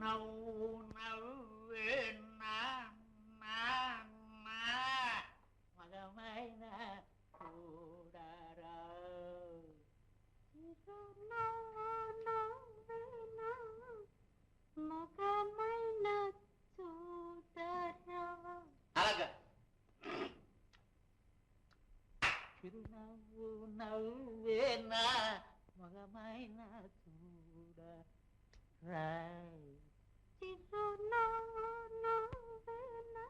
నవ్వు నవ్వే మగమైన చూడరా మగమైన చూడరా అలాగా చిరునవ్వు నవ్వేనా మగమైన చూడరా చిరునవ్వు నవ్వేనా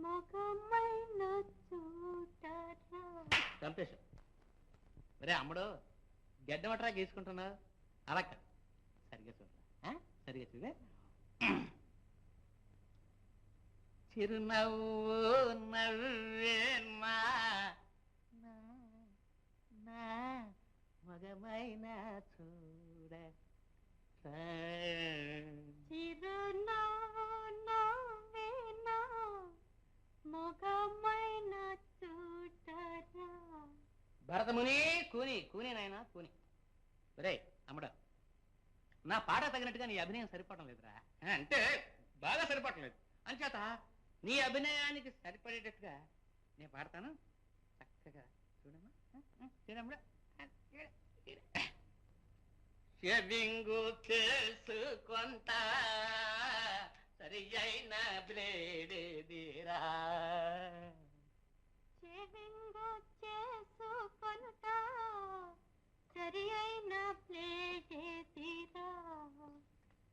మగమైన చూడరా చంపేశా ఒరే అమ్మడు గడ్డమట్రా గీసుకుంటున్నా అలా సరిగ్గా చూడరా సరిగ్గా చూడే చిరునవ్వు నవ్వేనా నా మగమైన చూడ చిరునవ్వు నవ్వేనా మగమైన చూడరా భరతముని కూని కూని నాయన కూని రే అమ్మడు నా పాట తగినట్టుగా నీ అభినయం సరిపడడం లేదురా అంటే బాగా సరిపడటం లేదు అంచేత నీ అభినయానికి సరిపడేటట్టుగా నేను పాడతాను చక్కగా చూడమ్మా చూడమ్మా షెవింగు చేసుకొంట సరి అయిన బ్లేడేదిరా షెవింగు చేసుకొంట సరి అయిన బ్లేడేదిరా